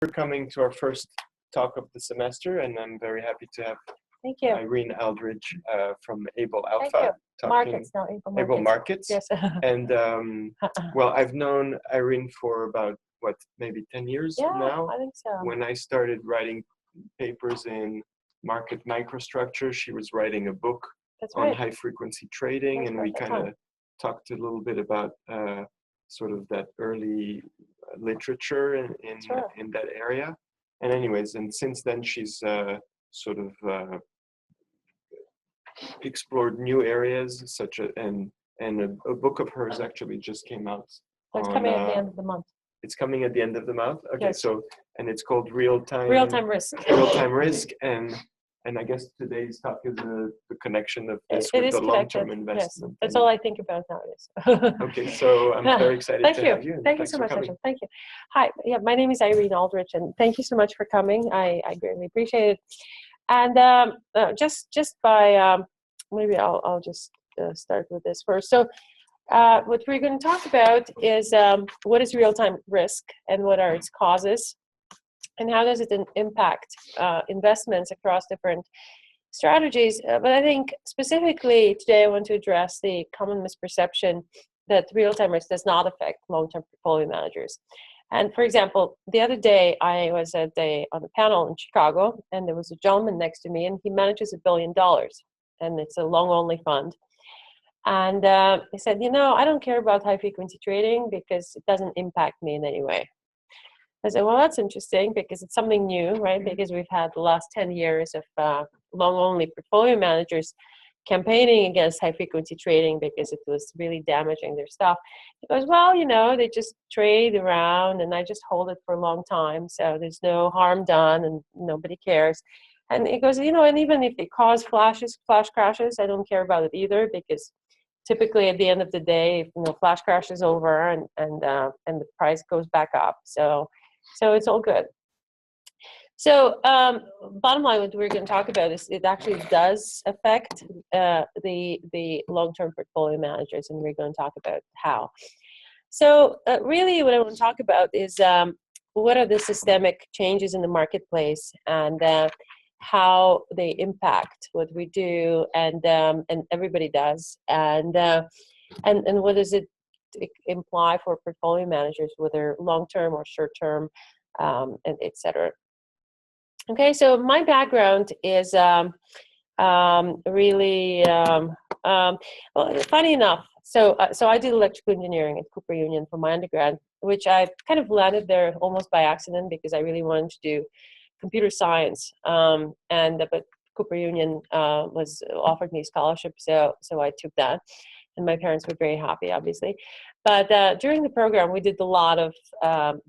for coming to our first talk of the semester, and I'm very happy to have Thank you. Irene Aldridge from Able Thank you. Alpha Markets, no, Able Markets. Yes. And well, I've known Irene for about maybe 10 years now. I think so. When I started writing papers in market microstructure, she was writing a book on high frequency trading, and we kind of talked a little bit about sort of that early literature in that area. And anyways, and since then she's sort of explored new areas, such as and a book of hers actually just came out. It's coming at the end of the month. It's coming at the end of the month. Okay, yes. So and it's called RealTime Risk. RealTime Risk, and I guess today's talk is the connection of this with the long-term investment. Yes. That's all I think about nowadays. Okay, so I'm very excited to have you. Thank you so much, Ashton. Thank you. Hi, my name is Irene Aldridge, and thank you so much for coming. I greatly appreciate it. And just by maybe I'll just start with this first. So what we're going to talk about is what is real-time risk and what are its causes, and how does it impact investments across different strategies. But I think specifically today I want to address the common misperception that real-time risk does not affect long-term portfolio managers. And for example, the other day I was on a panel in Chicago, and there was a gentleman next to me, and he manages $1 billion, and it's a long-only fund. And he said, I don't care about high-frequency trading because it doesn't impact me in any way. I said, well, that's interesting because it's something new, right? Because we've had the last 10 years of long-only portfolio managers campaigning against high-frequency trading because it was really damaging their stuff. He goes, well, they just trade around, and I just hold it for a long time, so there's no harm done, and nobody cares. And he goes, and even if they cause flash crashes, I don't care about it either, because typically at the end of the day, flash crash is over and the price goes back up. So it's all good. So bottom line, what we're going to talk about is it actually does affect the long-term portfolio managers, and we're going to talk about how. So really what I want to talk about is what are the systemic changes in the marketplace, and how they impact what we do, and everybody does, and what does it imply for portfolio managers, whether long-term or short-term, and et cetera. Okay, so my background is really well, funny enough. So I did electrical engineering at Cooper Union for my undergrad, which I kind of landed there almost by accident because I really wanted to do computer science. But Cooper Union offered me a scholarship, so I took that. And my parents were very happy, obviously. But during the program, we did a lot of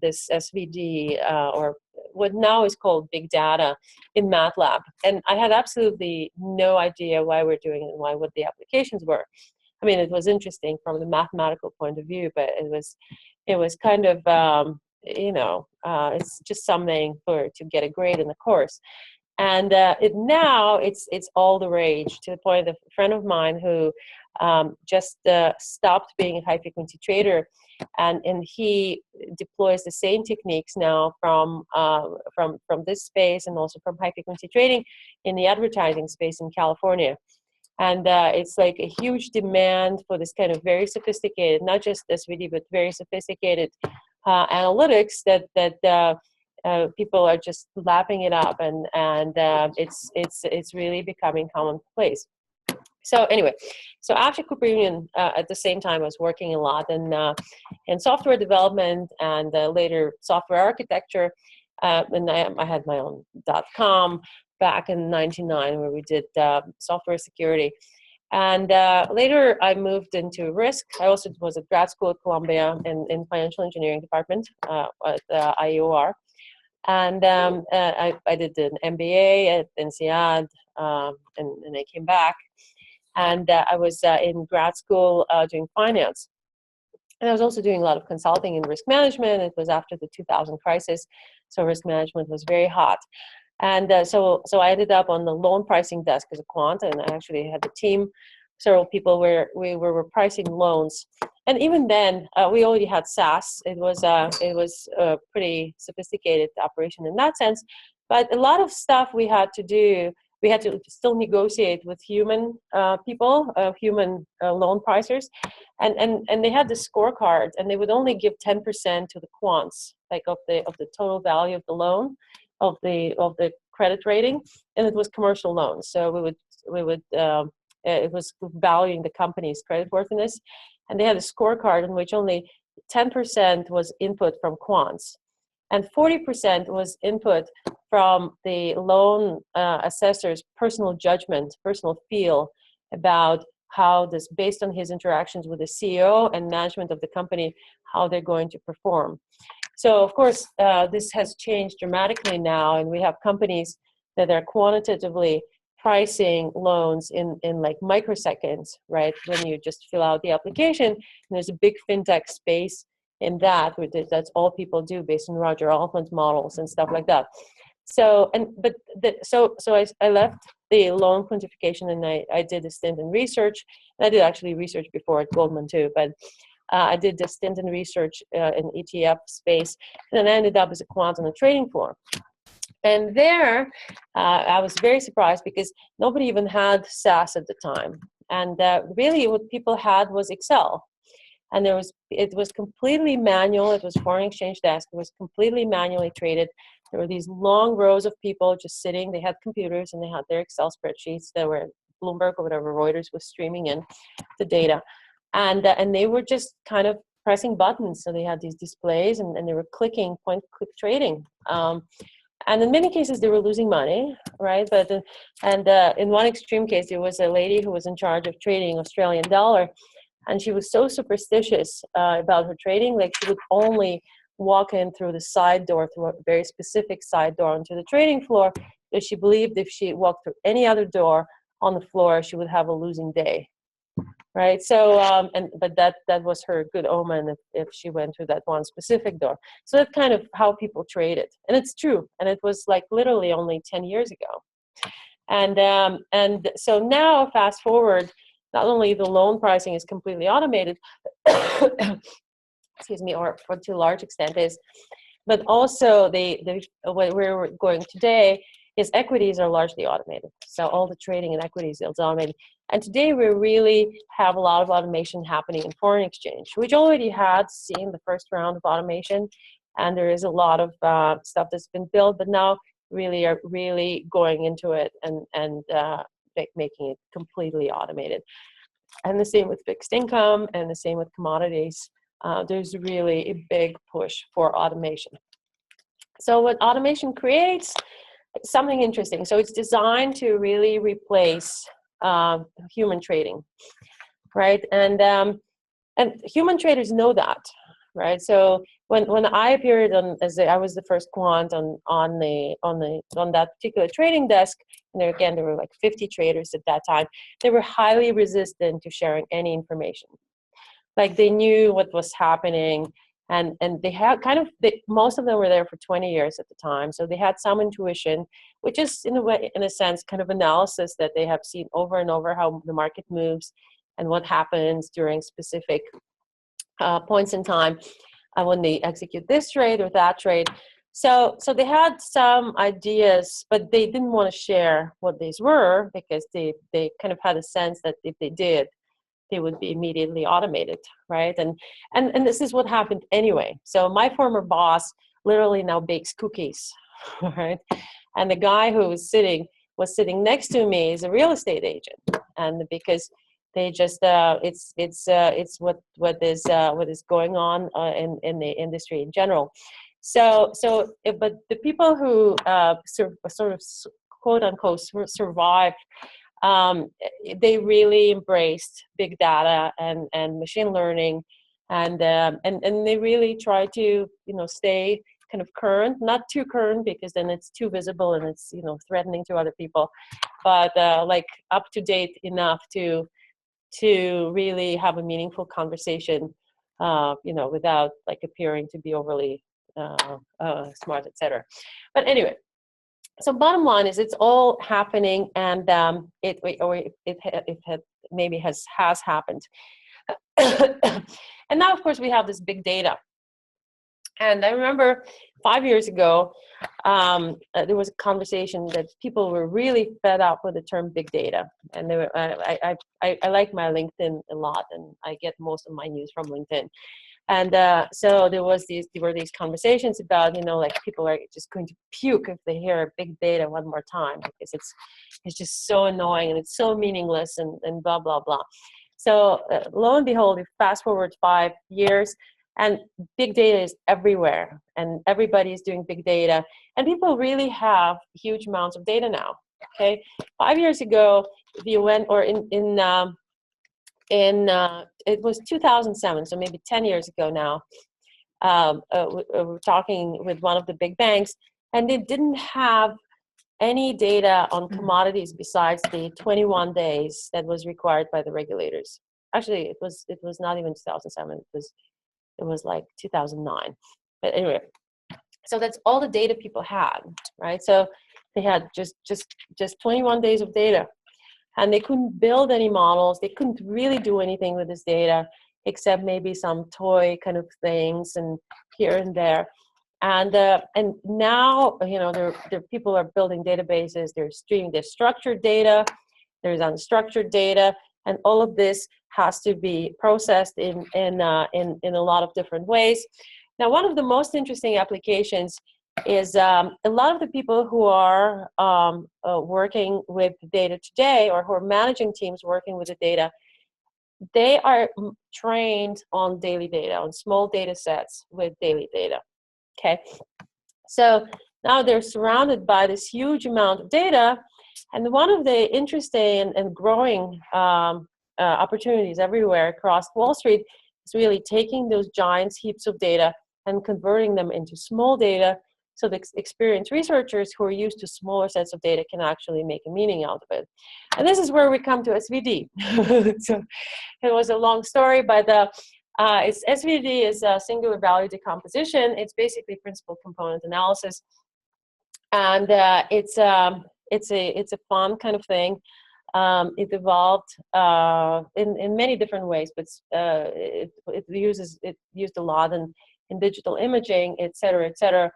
this SVD, or what now is called big data, in MATLAB. And I had absolutely no idea why we're doing it and what the applications were. I mean, it was interesting from the mathematical point of view, but it was kind of, it's just something to get a grade in the course. And now it's all the rage, to the point that a friend of mine who just stopped being a high-frequency trader, and he deploys the same techniques now from this space, and also from high-frequency trading in the advertising space in California. And it's like a huge demand for this kind of very sophisticated, not just SVD, but very sophisticated analytics that people are just lapping it up, and it's really becoming commonplace. So anyway, so after Cooper Union, at the same time, I was working a lot in software development, and later software architecture. And I had my own .com back in '99, where we did software security. And later I moved into risk. I also was at grad school at Columbia in financial engineering department at IUR. And I did an MBA at INSEAD, and I came back. And I was in grad school doing finance. And I was also doing a lot of consulting in risk management. It was after the 2000 crisis, so risk management was very hot. And so I ended up on the loan pricing desk as a quant, and I actually had the team several people where we were pricing loans. And even then, we already had SaaS. It was a pretty sophisticated operation in that sense. But a lot of stuff we had to do, we had to still negotiate with human people, human loan pricers, and they had the scorecard, and they would only give 10% to the quants, like of the total value of the loan, of the credit rating, and it was commercial loans. So we would it was valuing the company's creditworthiness, and they had a scorecard in which only 10% was input from quants, and 40% was input from the loan assessor's personal judgment, personal feel about how this, based on his interactions with the CEO and management of the company, how they're going to perform. So of course, this has changed dramatically now, and we have companies that are quantitatively pricing loans in like microseconds, right? When you just fill out the application, and there's a big fintech space in that, that's all people do based on Roger Altman's models and stuff like that. So, I left the loan quantification, and I did a stint in research, and I did actually research before at Goldman too, but I did a stint in research in ETF space, and then I ended up as a quant on the trading floor. And there, I was very surprised because nobody even had SaaS at the time. And really what people had was Excel. And it was completely manual. It was foreign exchange desk. It was completely manually traded. There were these long rows of people just sitting. They had computers and they had their Excel spreadsheets that were Bloomberg or whatever, Reuters was streaming in the data. And they were just kind of pressing buttons. So they had these displays and they were clicking point-click trading. And in many cases, they were losing money, right? But in one extreme case, there was a lady who was in charge of trading Australian dollar, and she was so superstitious about her trading, like she would only walk in through the side door, through a very specific side door onto the trading floor, because she believed if she walked through any other door on the floor, she would have a losing day. Right, so but that was her good omen if she went through that one specific door. So that's kind of how people traded, and it's true. And it was like literally only 10 years ago. And so now, fast forward, not only the loan pricing is completely automated, excuse me, or for to a large extent is, but also where we're going today is equities are largely automated. So all the trading in equities is automated. And today we really have a lot of automation happening in foreign exchange, which already had seen the first round of automation. And there is a lot of stuff that's been built, but now really are really going into it and making it completely automated. And the same with fixed income and the same with commodities. There's really a big push for automation. So what automation creates, something interesting. So it's designed to really replace human trading, right? And human traders know that, right? So when I appeared I was the first quant on that particular trading desk, and there were like 50 traders at that time. They were highly resistant to sharing any information. Like they knew what was happening. And they had most of them were there for 20 years at the time. So they had some intuition, which is in a sense, kind of analysis that they have seen over and over how the market moves and what happens during specific points in time when they execute this trade or that trade. So they had some ideas, but they didn't want to share what these were because they kind of had a sense that if they did, they would be immediately automated, right? And this is what happened anyway. So my former boss literally now bakes cookies, right? And the guy who was sitting next to me is a real estate agent, and because they just it's what is going on in the industry in general. But the people who sort of quote unquote survived. They really embraced big data and machine learning, and they really try to stay kind of current, not too current because then it's too visible and it's threatening to other people, but like up to date enough to really have a meaningful conversation, without like appearing to be overly smart, etc. But anyway. So bottom line is it's all happening, and it maybe has happened. And now, of course, we have this big data. And I remember 5 years ago, there was a conversation that people were really fed up with the term big data. And they were, I like my LinkedIn a lot, and I get most of my news from LinkedIn. And so there were these conversations about, like people are just going to puke if they hear big data one more time, because it's just so annoying and it's so meaningless and blah, blah, blah. So lo and behold, we fast forward 5 years, and big data is everywhere, and everybody is doing big data, and people really have huge amounts of data now. Okay, 5 years ago, if you went, or it was 2007, so maybe 10 years ago now, we were talking with one of the big banks, and they didn't have any data on commodities besides the 21 days that was required by the regulators. Actually, it was not even 2007. It was like 2009. But anyway, so that's all the data people had, right? So they had just 21 days of data, and they couldn't build any models. They couldn't really do anything with this data, except maybe some toy kind of things and here and there. And now, there people are building databases. They're streaming. There's structured data, there's unstructured data, and all of this has to be processed in a lot of different ways. Now, one of the most interesting applications is a lot of the people who are working with data today, or who are managing teams working with the data, they are trained on daily data, on small data sets with daily data. Okay, so now they're surrounded by this huge amount of data, and one of the interesting and growing opportunities everywhere across Wall Street is really taking those giant heaps of data and converting them into small data, so the experienced researchers who are used to smaller sets of data can actually make a meaning out of it. And this is where we come to SVD. So it was a long story, but SVD is singular value decomposition. It's basically principal component analysis, and it's a fun kind of thing. It evolved in many different ways, but it used a lot in digital imaging, et cetera, et cetera.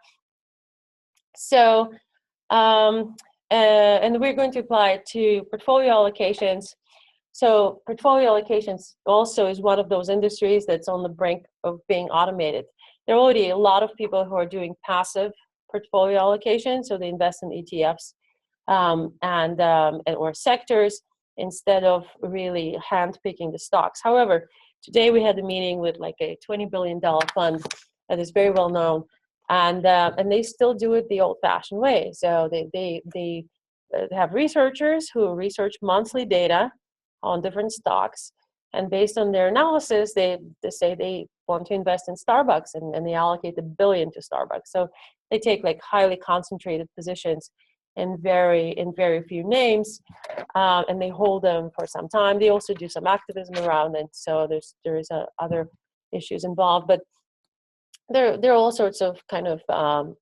So, and we're going to apply it to portfolio allocations. So portfolio allocations also is one of those industries that's on the brink of being automated. There are already a lot of people who are doing passive portfolio allocation, so they invest in ETFs or sectors instead of really hand-picking the stocks. However, today we had a meeting with like a $20 billion fund that is very well known, and they still do it the old-fashioned way. So they have researchers who research monthly data on different stocks, and based on their analysis, they say they want to invest in Starbucks, and they allocate $1 billion to Starbucks. So they take like highly concentrated positions in very few names, and they hold them for some time. They also do some activism around it, so there's other issues involved, but there are all sorts of kind of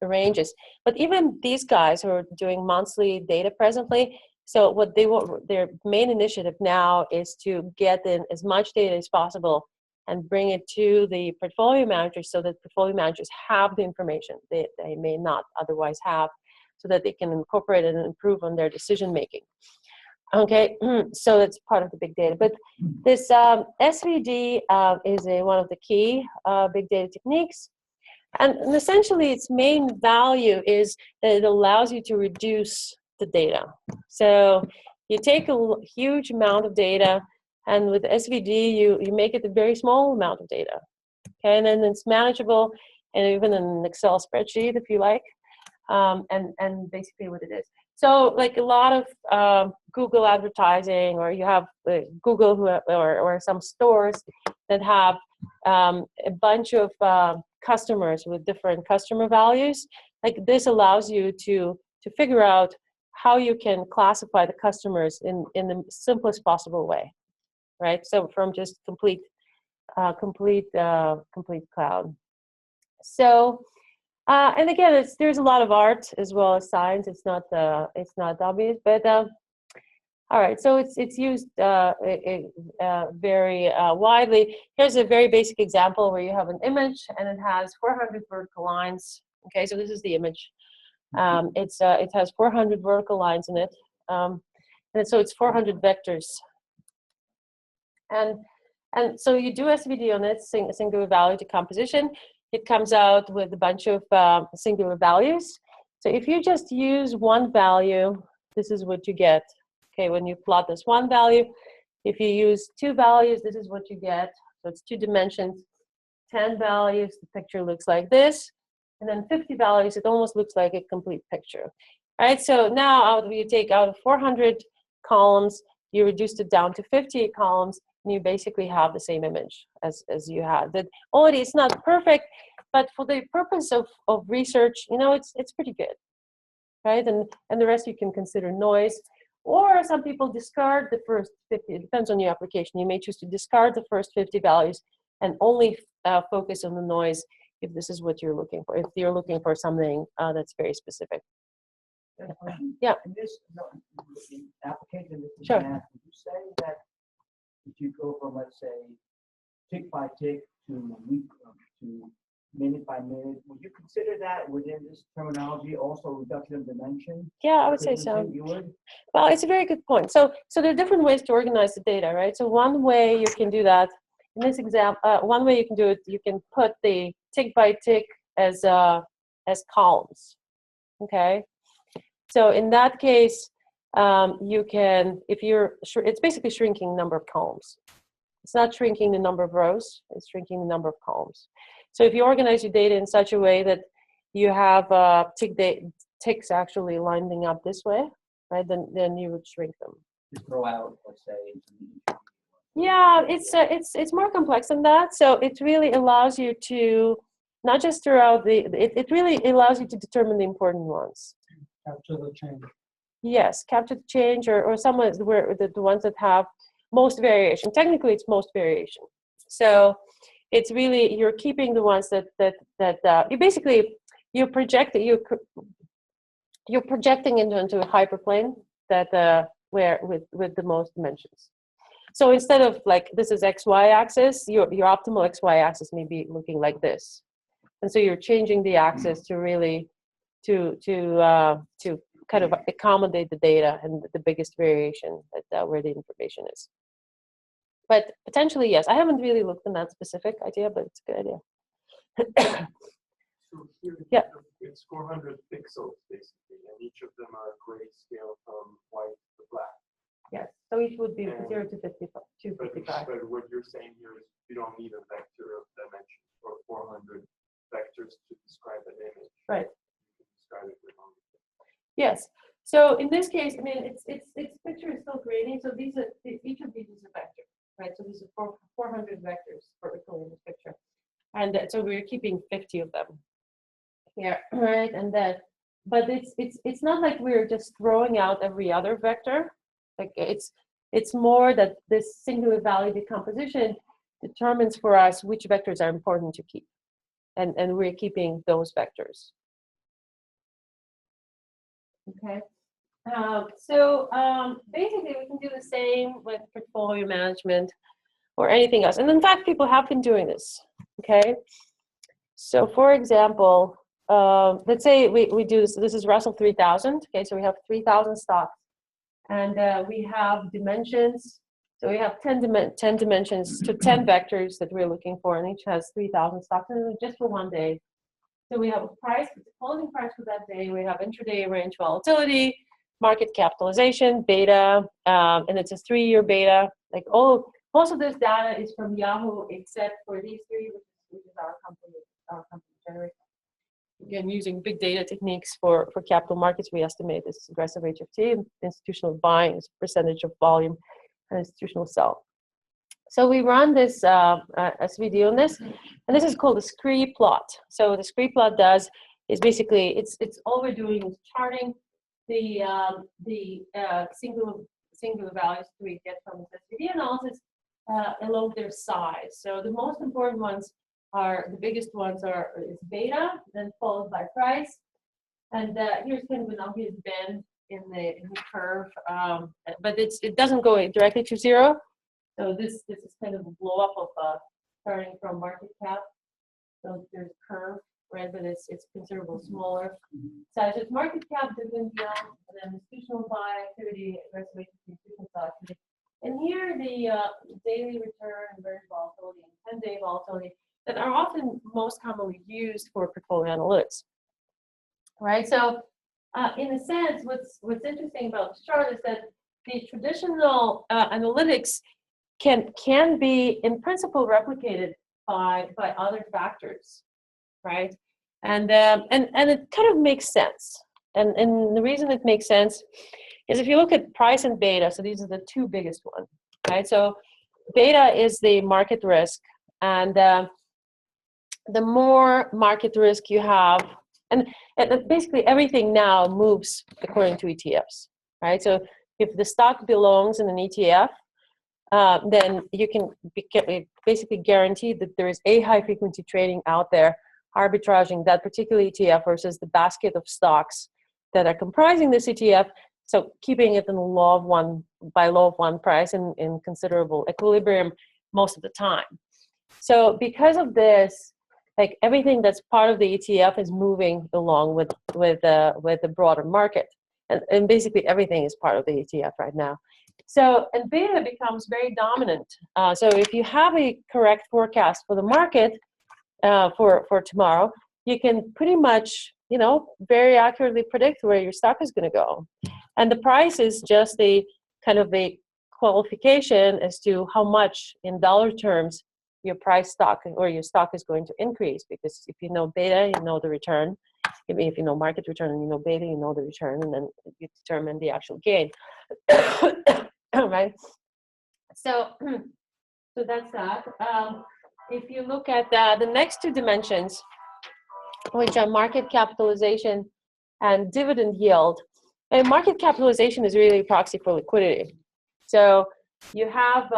ranges. But even these guys who are doing monthly data presently, so what their main initiative now is to get in as much data as possible and bring it to the portfolio managers, so that portfolio managers have the information they may not otherwise have, so that they can incorporate it and improve on their decision making. Okay, so that's part of the big data. But this SVD is one of the key big data techniques. And essentially, its main value is that it allows you to reduce the data. So you take a huge amount of data, and with SVD, you make it a very small amount of data. Okay, and then it's manageable, and even in an Excel spreadsheet, if you like, and basically what it is. So like a lot of Google advertising, or you have Google or some stores that have a bunch of customers with different customer values. Like this allows you to figure out how you can classify the customers in the simplest possible way, right? So from just complete cloud. So And again, there's a lot of art as well as science. It's not obvious, but all right. So it's used very widely. Here's a very basic example where you have an image and it has 400 vertical lines. Okay, so this is the image. It has 400 vertical lines in it, and so it's 400 vectors. And so you do SVD on it, singular value decomposition. It comes out with a bunch of singular values. So if you just use one value, this is what you get. Okay, when you plot this one value, if you use two values, this is what you get. So it's 2 dimensions, 10 values, the picture looks like this. And then 50 values, it almost looks like a complete picture. All right, so now you take out of 400 columns, you reduced it down to 50 columns, and you basically have the same image as you had. That already it's not perfect, but for the purpose of research, you know, it's pretty good, right? And the rest you can consider noise. Or some people discard the first 50. It depends on your application. You may choose to discard the first 50 values and only focus on the noise if this is what you're looking for. If you're looking for something that's very specific. Yeah. In this application, this Sure. math, would you say that if you go from, let's say, tick by tick to week to minute by minute, would you consider that within this terminology also reduction of dimension? Yeah, I would say so. You would? Well, it's a very good point. So there are different ways to organize the data, right? So one way you can do that, in this example, one way you can do it, you can put the tick by tick as columns, okay? So in that case, you can, it's basically shrinking the number of columns. It's not shrinking the number of rows, it's shrinking the number of columns. So if you organize your data in such a way that you have ticks actually lining up this way, right, then you would shrink them. To throw out, let's say. Yeah, it's more complex than that. So it really allows you to not just throw out it really allows you to determine the important ones. Capture the change. Yes, capture the change, or some where the ones that have most variation. Technically, it's most variation. So it's really, you're keeping the ones that you basically you're projecting into a hyperplane that where with the most dimensions. So instead of like this is XY axis, your optimal XY axis may be looking like this, and so you're changing the axis to really to kind of accommodate the data and the biggest variation where the information is. But potentially, yes. I haven't really looked in that specific idea, but it's a good idea. So here yeah. It's 400 pixels, basically, and each of them are grayscale from white to black. Yes, so each would be 0 to 55. But what you're saying here is you don't need a vector of dimension or 400 vectors to describe an image. Right. You can describe it with only. Yes. So in this case, I mean, its picture is still grading. So each of these is a vector, right? So these are 400 vectors vertical in this picture, and so we're keeping 50 of them here, right? And then, but it's not like we're just throwing out every other vector. Like it's more that this singular value decomposition determines for us which vectors are important to keep, and we're keeping those vectors. Okay. So basically, we can do the same with portfolio management or anything else. And in fact, people have been doing this. Okay. So for example, let's say we do this. This is Russell 3000. Okay. So we have 3,000 stocks. And we have dimensions. So we have 10 dimensions to 10 vectors that we're looking for, and each has 3,000 stocks, and just for one day. So we have a price, the closing price for that day. We have intraday range volatility, market capitalization, beta, and it's a 3-year beta. Like most of this data is from Yahoo, except for these three, which is our company generates. Again, using big data techniques for capital markets, we estimate this aggressive HFT, institutional buying is percentage of volume, and institutional sell. So we run this SVD on this, and this is called a scree plot. So the scree plot is basically it's all we're doing is charting the singular values we get from this SVD analysis along their size. So the most important ones are the biggest ones is beta, then followed by price. And here's kind of an obvious bend in the curve, but it doesn't go directly to zero. So this is kind of a blow up of starting from market cap. So there's a curve, right? But it's considerably smaller. So it's market cap, dividend yield, and then institutional buy activity, aggressive institutional activity. And here the daily return, variance volatility, and 10-day volatility that are often most commonly used for portfolio analytics, right? So in a sense, what's interesting about this chart is that the traditional analytics can be in principle replicated by other factors, right? And it kind of makes sense. And the reason it makes sense is if you look at price and beta, so these are the two biggest ones, right? So beta is the market risk, and the more market risk you have, and basically everything now moves according to ETFs, right? So if the stock belongs in an ETF, then you can basically guarantee that there is a high-frequency trading out there arbitraging that particular ETF versus the basket of stocks that are comprising this ETF. So keeping it in law of one price and in considerable equilibrium most of the time. So because of this, like everything that's part of the ETF is moving along with the broader market, and basically everything is part of the ETF right now. So, and beta becomes very dominant. So if you have a correct forecast for the market for tomorrow, you can pretty much, very accurately predict where your stock is going to go. And the price is just a kind of a qualification as to how much in dollar terms your price stock or your stock is going to increase. Because if you know beta, you know the return. If you know market return and you know beta, you know the return, and then you determine the actual gain. Right? So that's that. If you look at the next two dimensions, which are market capitalization and dividend yield, and market capitalization is really a proxy for liquidity. So you have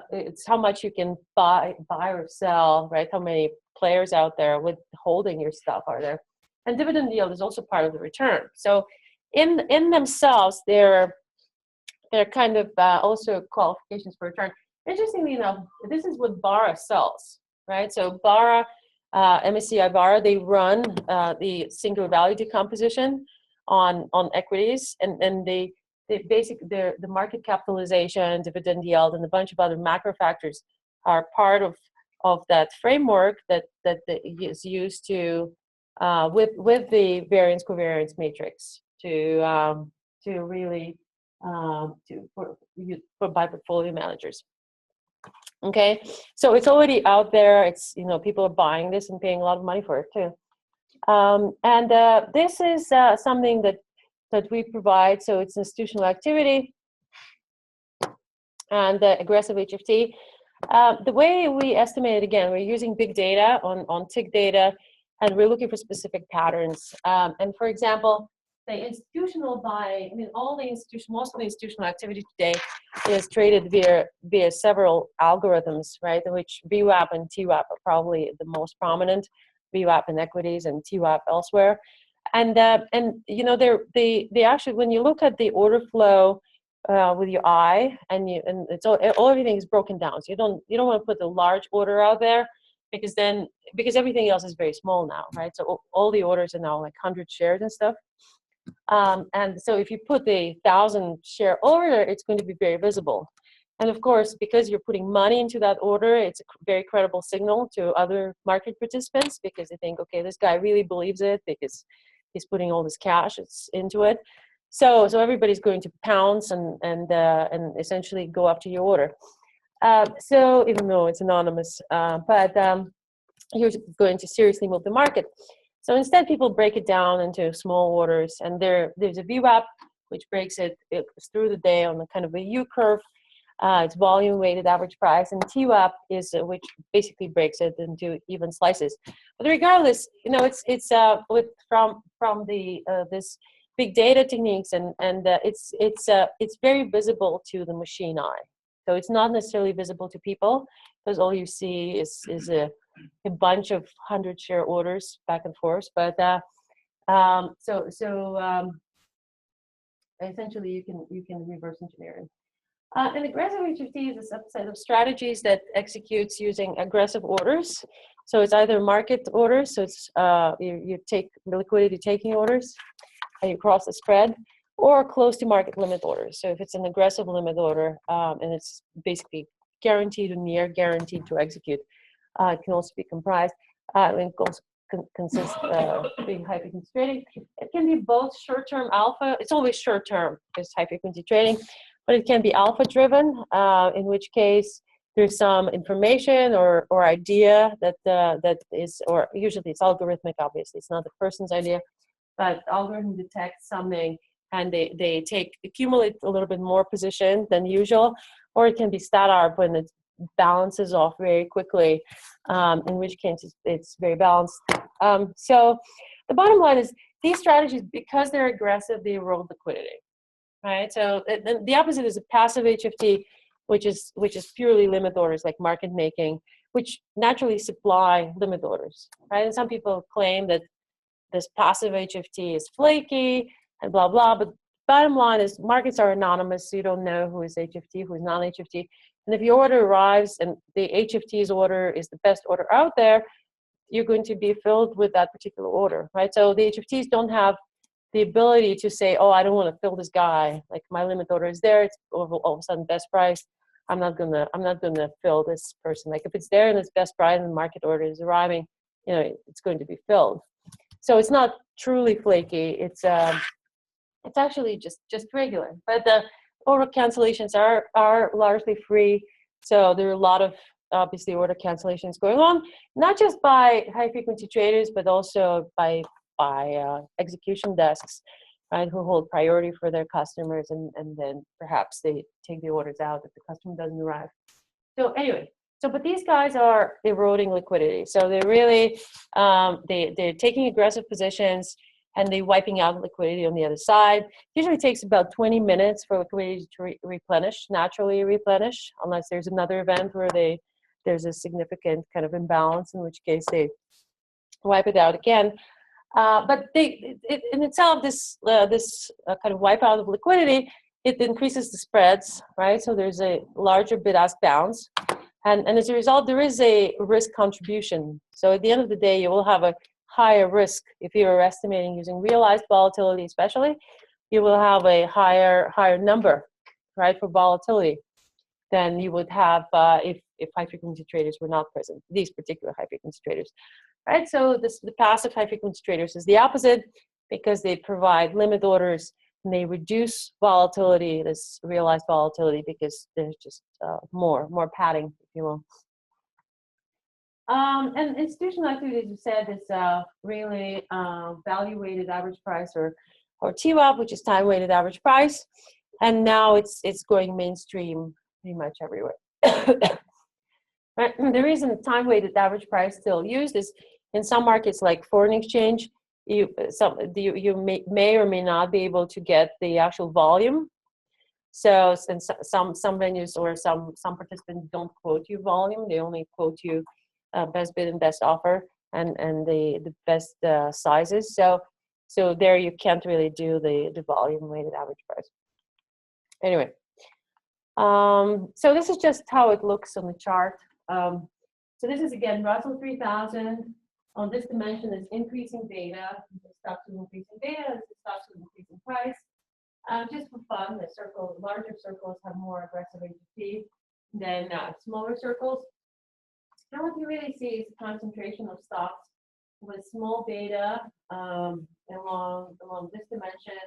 it's how much you can buy or sell, right? How many players out there with holding your stuff are there? And dividend yield is also part of the return. So in themselves, they're kind of also qualifications for return. Interestingly enough, this is what Barra sells, right? So Barra, MSCI Barra, they run the singular value decomposition on equities, and they basically the market capitalization, dividend yield, and a bunch of other macro factors are part of that framework that is used to with the variance covariance matrix to really by portfolio managers. Okay, so it's already out there. It's people are buying this and paying a lot of money for it too. And this is something that we provide. So it's institutional activity and aggressive HFT. The way we estimate it, again, we're using big data on tick data, and we're looking for specific patterns. And for example, the institutional buy, most of the institutional activity today is traded via several algorithms, right? In which VWAP and TWAP are probably the most prominent. VWAP in equities and TWAP elsewhere. And they actually, when you look at the order flow with your eye, and it's everything is broken down. So you don't want to put a large order out there because everything else is very small now, right? So all the orders are now like 100 shares and stuff. And so if you put the 1,000 share order, it's going to be very visible. And of course, because you're putting money into that order, it's a very credible signal to other market participants, because they think, okay, this guy really believes it because he's putting all this cash into it. So everybody's going to pounce and essentially go up to your order. So even though it's anonymous, but you're going to seriously move the market. So instead, people break it down into small orders, and there's a VWAP, which breaks it through the day on a kind of a U curve. It's volume weighted average price, and TWAP is which basically breaks it into even slices. But regardless, it's from the this big data techniques, and it's very visible to the machine eye. So it's not necessarily visible to people, because all you see is a bunch of 100-share orders back and forth. But essentially, you can reverse engineer it. An aggressive HFT is a subset of strategies that executes using aggressive orders. So it's either market orders, so it's you take liquidity taking orders, and you cross the spread, or close to market limit orders. So if it's an aggressive limit order, and it's basically guaranteed or near guaranteed to execute, it can also be comprised. It also consists of being high frequency trading. It can be both short-term alpha. It's always short-term because high frequency trading, but it can be alpha driven, in which case there's some information or idea that is, or usually it's algorithmic, obviously. It's not the person's idea, but the algorithm detects something and they accumulate a little bit more position than usual, or it can be stat arb when it balances off very quickly, in which case it's very balanced. So the bottom line is these strategies, because they're aggressive, they erode liquidity, right? So the opposite is a passive HFT, which is purely limit orders, like market making, which naturally supply limit orders, right? And some people claim that this passive HFT is flaky and blah, blah, but bottom line is markets are anonymous, so you don't know who is HFT, who is non-HFT. And if your order arrives and the HFT's order is the best order out there, you're going to be filled with that particular order, right? So the HFTs don't have the ability to say, oh, I don't want to fill this guy. Like my limit order is there, it's all of a sudden best price. I'm not gonna fill this person. Like if it's there and it's best price and the market order is arriving, you know, it's going to be filled. So it's not truly flaky. It's actually just regular. But the order cancellations are largely free. So there are a lot of obviously order cancellations going on, not just by high frequency traders, but also by execution desks, right, who hold priority for their customers, and then perhaps they take the orders out if the customer doesn't arrive. So anyway, but these guys are eroding liquidity. So they're really, they're taking aggressive positions and they're wiping out liquidity on the other side. Usually takes about 20 minutes for liquidity to naturally replenish, unless there's another event where there's a significant kind of imbalance, in which case they wipe it out again. But in itself, this kind of wipe out of liquidity, it increases the spreads, right? So there's a larger bid-ask bounce. And as a result, there is a risk contribution. So at the end of the day, you will have a higher risk. If you're estimating using realized volatility especially, you will have a higher number, right, for volatility than you would have if high-frequency traders were not present, these particular high-frequency traders. Right, so the passive high-frequency traders is the opposite, because they provide limit orders and they reduce volatility, this realized volatility, because there's just more padding, if you will. And institutional activity, as you said, is really value-weighted average price, or TWAP, which is time-weighted average price, and now it's going mainstream pretty much everywhere. Right? The reason time-weighted average price still used is in some markets like foreign exchange, you may or may not be able to get the actual volume. So since some venues or some participants don't quote you volume, they only quote you best bid and best offer and the best sizes. So there you can't really do the volume weighted average price. Anyway, so this is just how it looks on the chart. So this is again Russell 3000. On this dimension is increasing beta. This stops with increasing beta. This stops with increasing price. Just for fun, the larger circles have more aggressive HFT than smaller circles. And what you really see is a concentration of stocks with small beta along this dimension.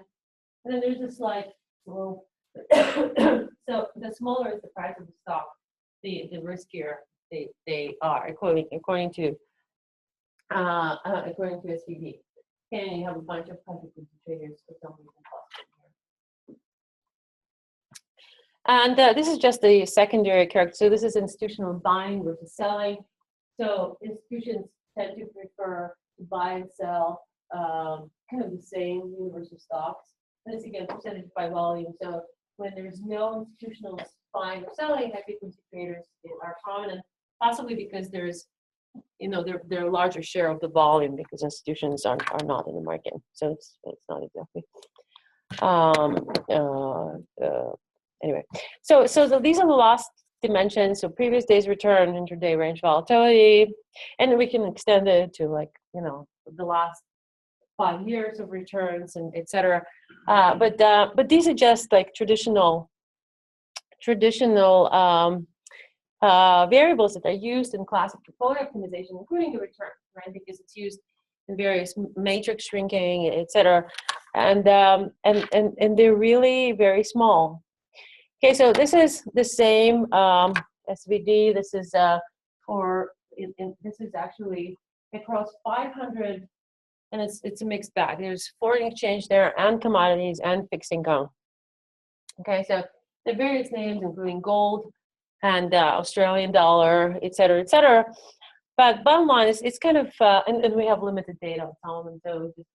And then there's a slight slope. So the smaller is the price of the stock, the riskier they are, according to SVD. And you have a bunch of high-frequency traders for some reason. And this is just the secondary character. So this is institutional buying versus selling. So institutions tend to prefer to buy and sell kind of the same universe of stocks. And this again, percentage by volume. So when there's no institutional buying or selling, high frequency traders are prominent, possibly because there's you know, they're a larger share of the volume because institutions are not in the market. So it's not exactly. Anyway, so these are the last dimensions. So previous day's return, intraday range volatility, and then we can extend it to, like, you know, the last 5 years of returns and etc. But these are just like traditional variables that are used in classic portfolio optimization, including the return, right? Because it's used in various matrix shrinking, etc. And they're really very small. Okay, so this is the same SVD. This is this is actually across 500, and it's a mixed bag. There's foreign exchange there, and commodities, and fixed income. Okay, so the various names, including gold and Australian dollar, et cetera, but bottom line is it's kind of and we have limited data on some of them, so just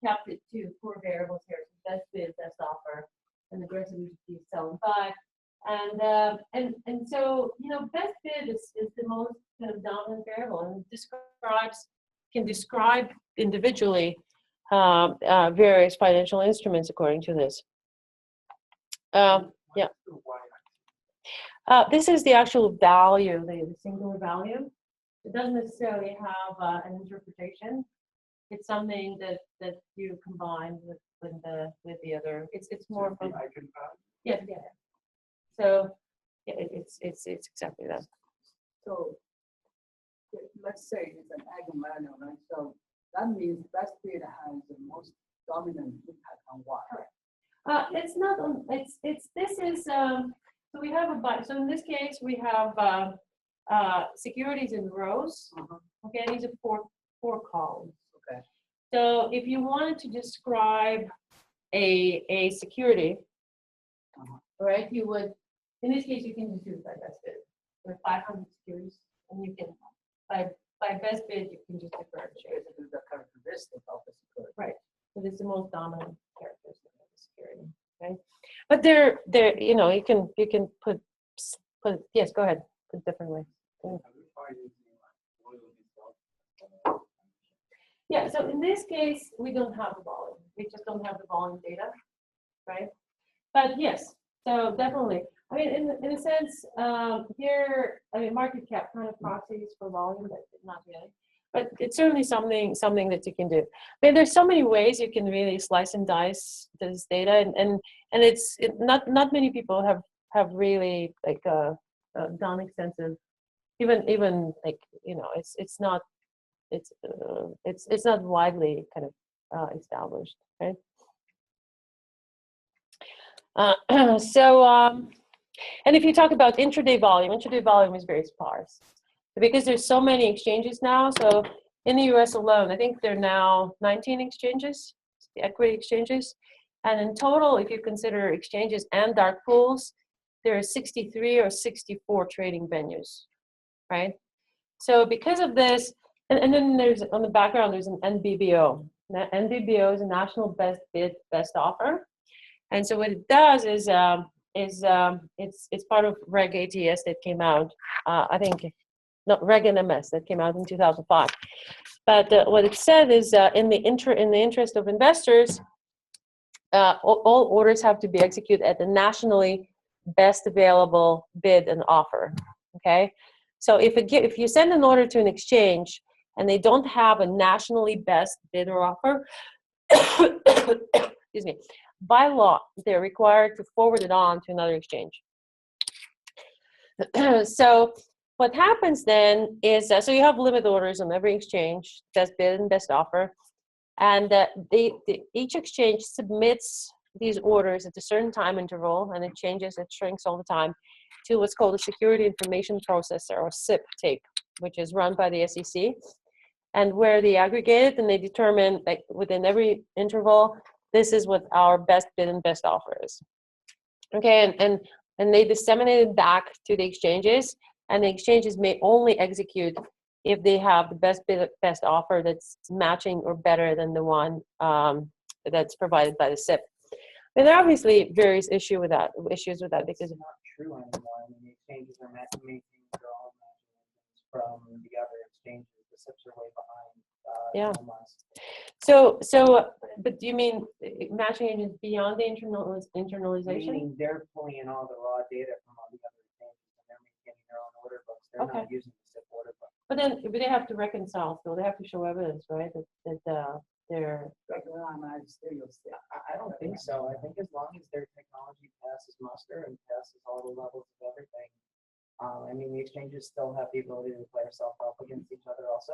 kept it to 4 variables here: best bid, best offer, and aggressive sell and buy. And so, you know, best bid is the most kind of dominant variable, and can describe individually various financial instruments according to this. Yeah. This is the actual value, the singular value. It doesn't necessarily have an interpretation. It's something that you combine with the other. It's more from. Yeah. So yeah, it's exactly that. So let's say it's an eigenvalue, right? So that means best bid has the most dominant impact on what? Correct. It's not on. This is. So we have so in this case we have securities in rows. Okay, these are four columns. Okay. So if you wanted to describe a security, right, you would, in this case, you can just do it by best bid. There are 500 securities, and you can, by best bid, you can just differentiate. This is the characteristic of the security. Right. So this is the most dominant characteristic of the security. Okay. But they're you know, you can put yes, go ahead, put it differently. Yeah, so in this case, we don't have the volume. We just don't have the volume data, right? But yes, so definitely. I mean, in a sense, here, I mean, market cap kind of proxies for volume, but not really. But it's certainly something that you can do. I mean, there's so many ways you can really slice and dice this data, and it's not many people have really like done extensive, even like, you know, it's not widely kind of established, right? And if you talk about intraday volume is very sparse because there's so many exchanges now. So in the US alone, I think there are now 19 exchanges, equity exchanges. And in total, if you consider exchanges and dark pools, there are 63 or 64 trading venues, right? So because of this, and then there's, on the background, there's an NBBO. Now, NBBO is a national best bid, best offer. And so what it does is it's part of Reg ATS that came out, I think, not Reg NMS that came out in 2005. But what it said is in the interest of investors, all orders have to be executed at the nationally best available bid and offer. Okay, so if you send an order to an exchange and they don't have a nationally best bid or offer, excuse me, by law they're required to forward it on to another exchange. So what happens then is so you have limit orders on every exchange, best bid and best offer, and each exchange submits these orders at a certain time interval, and it changes, it shrinks all the time, to what's called a Security Information Processor, or SIP tape, which is run by the SEC, and where they aggregate it and they determine, like, within every interval, this is what our best bid and best offer is. Okay, and they disseminate it back to the exchanges, and the exchanges may only execute if they have the best bid, best offer that's matching or better than the one that's provided by the SIP. And there are obviously various issues with that because it's not true anymore. I mean, the exchanges are making all from the other exchanges, the SIPs are way behind. Yeah. Almost. But do you mean matching agents beyond the internalization? Meaning they're pulling in all the raw data from all the other exchanges and they're maintaining their own order books. They're not using the SIP order book. But they have to reconcile still. They have to show evidence, right? That they're. I don't think so. I think as long as their technology passes muster and passes all the levels of everything, I mean, the exchanges still have the ability to play self-help against each other also.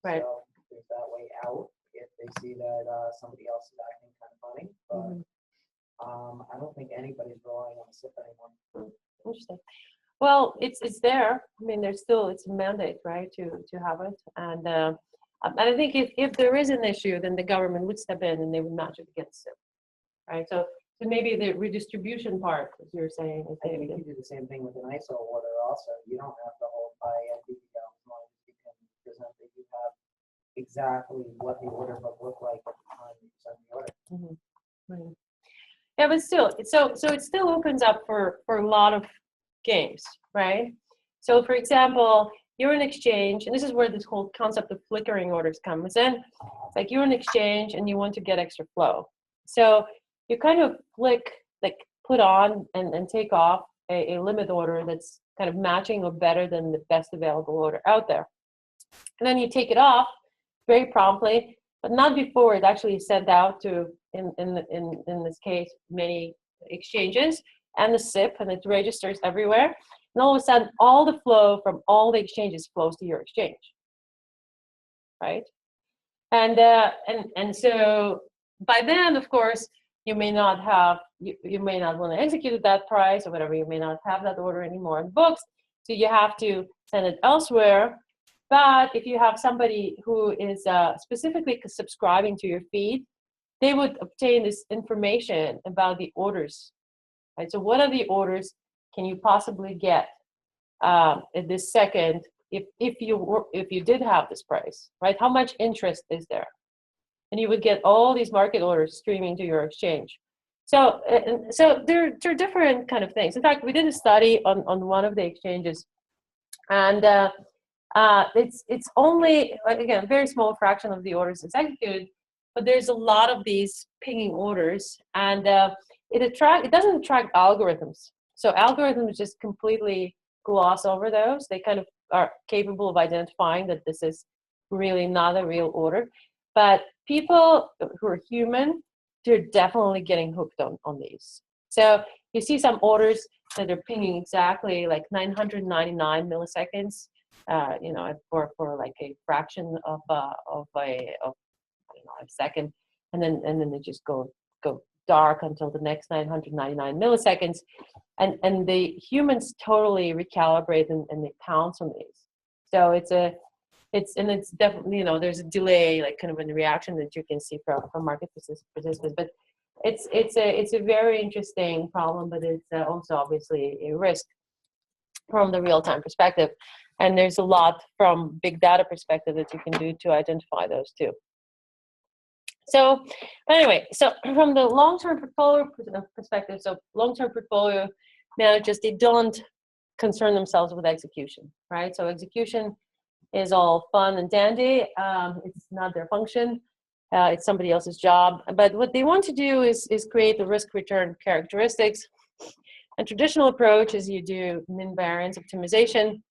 Right. So there's that way out if they see that somebody else is acting kind of funny. But I don't think anybody's relying on the SIP anymore. Interesting. Well, it's there. I mean, there's still, it's a mandate, right, to have it. And I think if there is an issue, then the government would step in and they would match it against it, right? So maybe the redistribution part, as you're saying, is I think you can do the same thing with an ISO order also. You don't have to hold by NDVL as long as you can present that you have exactly what the order book looked like at the time you sent the order. Right. Yeah, but still, so it still opens up for a lot of games, right? So for example, you're an exchange, and this is where this whole concept of flickering orders comes in. It's like you're an exchange and you want to get extra flow. So you kind of put on and take off a limit order that's kind of matching or better than the best available order out there. And then you take it off very promptly, but not before it actually is sent out to, in this case, many exchanges and the SIP, and it registers everywhere. And all of a sudden, all the flow from all the exchanges flows to your exchange, right? And so by then, of course, you may not have, you may not want to execute at that price or whatever. You may not have that order anymore in books, so you have to send it elsewhere. But if you have somebody who is specifically subscribing to your feed, they would obtain this information about the orders, right? So what are the orders can you possibly get at this second if you did have this price, right? How much interest is there? And you would get all these market orders streaming to your exchange. So there are different kind of things. In fact, we did a study on one of the exchanges, and it's only, again, a very small fraction of the orders is executed, but there's a lot of these pinging orders, and it doesn't attract algorithms. So algorithms just completely gloss over those. They kind of are capable of identifying that this is really not a real order. But people who are human, they're definitely getting hooked on these. So you see some orders that are pinging exactly like 999 milliseconds, for like a fraction of a second, and then they just go dark until the next 999 milliseconds, and the humans totally recalibrate and they pounce on these. So it's definitely, there's a delay, like kind of in the reaction that you can see from market participants, but it's a very interesting problem, but it's also obviously a risk from the real-time perspective, and there's a lot from big data perspective that you can do to identify those too. So anyway, so from the long-term portfolio perspective, so long-term portfolio managers, they don't concern themselves with execution, right? So execution is all fun and dandy. It's not their function. It's somebody else's job. But what they want to do is create the risk-return characteristics. A traditional approach is you do min variance optimization.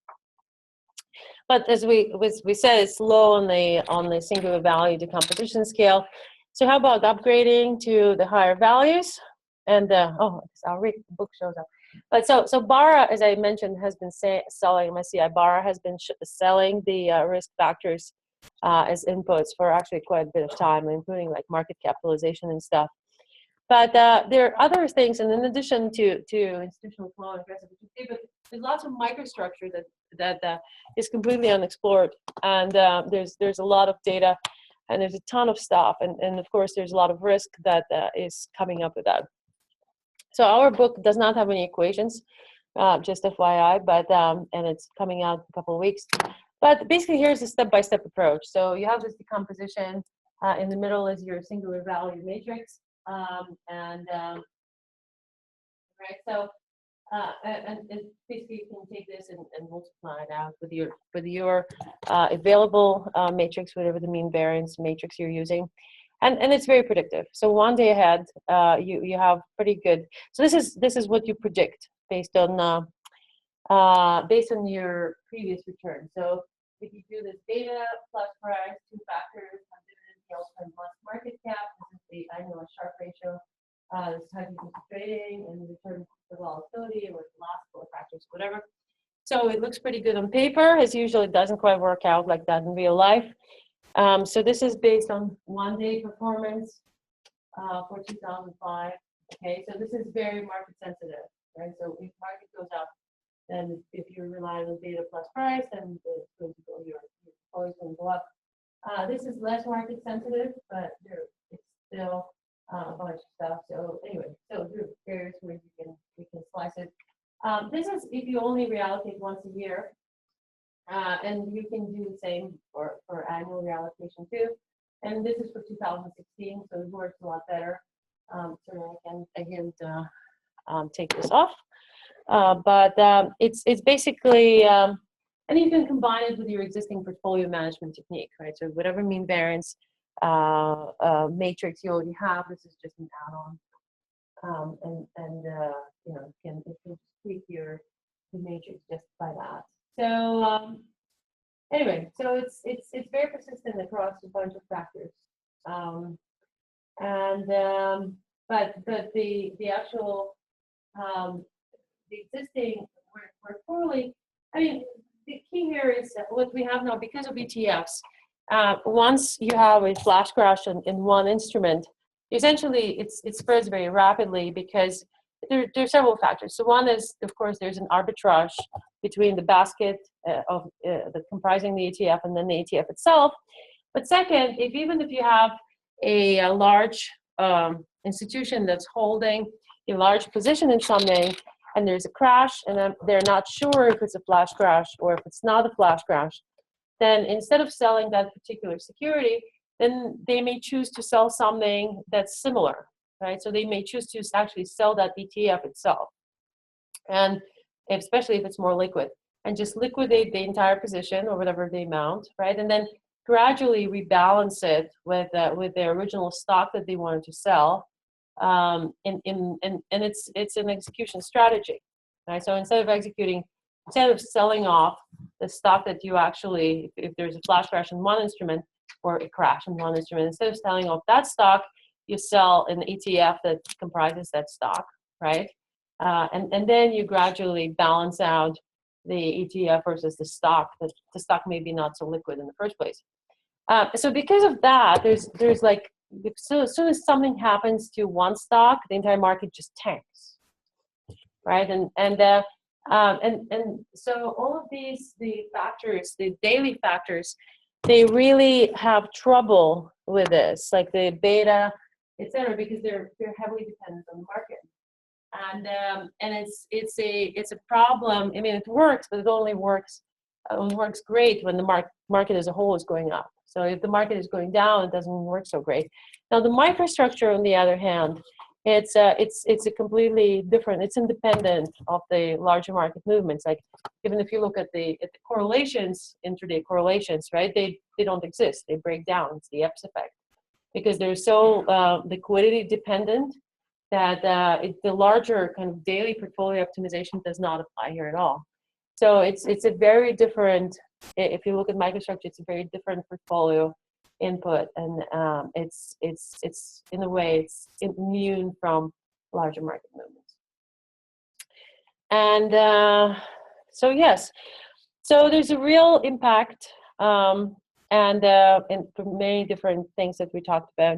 But as we said, it's low on the singular value decomposition scale. So how about upgrading to the higher values? And I'll read the book shows up. But so Barra, as I mentioned, has been selling MSCI Barra has been selling the risk factors as inputs for actually quite a bit of time, including like market capitalization and stuff. But there are other things, and in addition to institutional flow and aggressive, but there's lots of microstructure that is completely unexplored, and there's a lot of data, and there's a ton of stuff, and of course there's a lot of risk that is coming up with that. So our book does not have any equations, just FYI, but and it's coming out in a couple of weeks. But basically, here's a step-by-step approach. So you have this decomposition. In the middle is your singular value matrix. Right, so and basically you can take this and multiply it out with your available matrix, whatever the mean variance matrix you're using, and it's very predictive. So one day ahead, you have pretty good. So this is what you predict based on your previous return. So if you do this beta plus price, 2 factors, dividend yield plus market cap, this is the annual Sharpe ratio. This is HighFrequency Trading and return the volatility or the last 4 factors, whatever. So it looks pretty good on paper. It usually doesn't quite work out like that in real life. So this is based on 1-day performance for 2005. Okay, so this is very market sensitive, right? So if market goes up, then if you're relying on beta plus price, then it's going to go, your always going to go up. This is less market sensitive, but it's still a bunch of stuff. So anyway, so there are various ways you can slice it. This is if you only reallocate once a year, and you can do the same for annual reallocation too. And this is for 2016, so it works a lot better. So I can take this off. But it's basically, and you can combine it with your existing portfolio management technique, right? So whatever mean variance matrix you already have, this is just an add-on, and you know, it can just tweak your matrix just by that. So anyway, so it's very persistent across a bunch of factors, but the actual the existing we're poorly. I mean, the key here is what we have now because of ETFs. Once you have a flash crash in one instrument, essentially it spreads very rapidly because there are several factors. So one is, of course, there's an arbitrage between the basket of the comprising the ETF and then the ETF itself. But second, even if you have a large institution that's holding a large position in something, and there's a crash, and they're not sure if it's a flash crash or if it's not a flash crash, then instead of selling that particular security, then they may choose to sell something that's similar, right? So they may choose to actually sell that ETF itself, and especially if it's more liquid, and just liquidate the entire position or whatever the amount, right? And then gradually rebalance it with the original stock that they wanted to sell. And it's an execution strategy, right? So instead of selling off the stock that you actually, if there's a flash crash in one instrument or a crash in one instrument, instead of selling off that stock, you sell an ETF that comprises that stock, right? And then you gradually balance out the ETF versus the stock. The stock may be not so liquid in the first place. So because of that, there's like, so as soon as something happens to one stock, the entire market just tanks, right? And so all of the factors, the daily factors, they really have trouble with this, like the beta, etc., because they're heavily dependent on the market, and it's a problem. I mean, it works, but it only works great when the market as a whole is going up. So if the market is going down, it doesn't work so great. Now the microstructure, on the other hand, it's a completely different. It's independent of the larger market movements. Like even if you look at the correlations, intraday correlations, right? They don't exist. They break down. It's the Epps effect because they're so liquidity dependent that the larger kind of daily portfolio optimization does not apply here at all. So it's a very different. If you look at microstructure, it's a very different portfolio input, and it's in a way it's immune from larger market movements. And so yes, so there's a real impact, and for many different things that we talked about.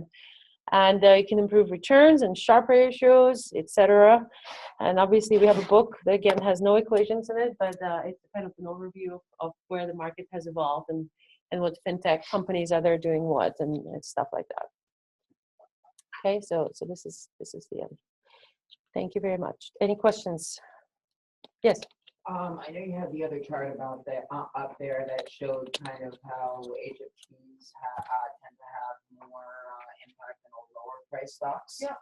And you can improve returns and Sharpe ratios, etc. And obviously we have a book that again has no equations in it, but it's kind of an overview of where the market has evolved and what fintech companies are there doing what and stuff like that. Okay, so this is the end. Thank you very much. Any questions? Yes. I know you have the other chart about the up there that showed kind of how HFTs tend to have more impact than lower price stocks. Yeah.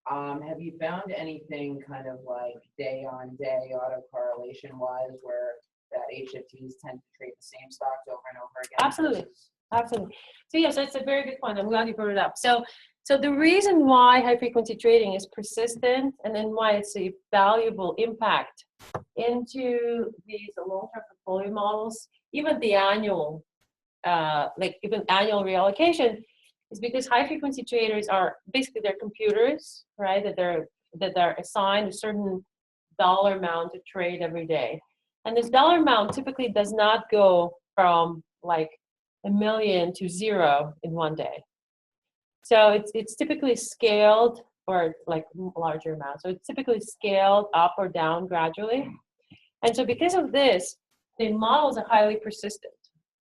Have you found anything kind of like day on day autocorrelation wise where that HFTs tend to trade the same stocks over and over again? Absolutely. Absolutely. So yes, that's a very good point. I'm glad you brought it up. So the reason why high frequency trading is persistent and then why it's a valuable impact into these long-term portfolio models, even the annual, even annual reallocation, is because high frequency traders are basically they're computers, right? That they're assigned a certain dollar amount to trade every day. And this dollar amount typically does not go from like $1 million to 0 in one day. So it's typically scaled, or like larger amount. So it's typically scaled up or down gradually. And so because of this, the models are highly persistent.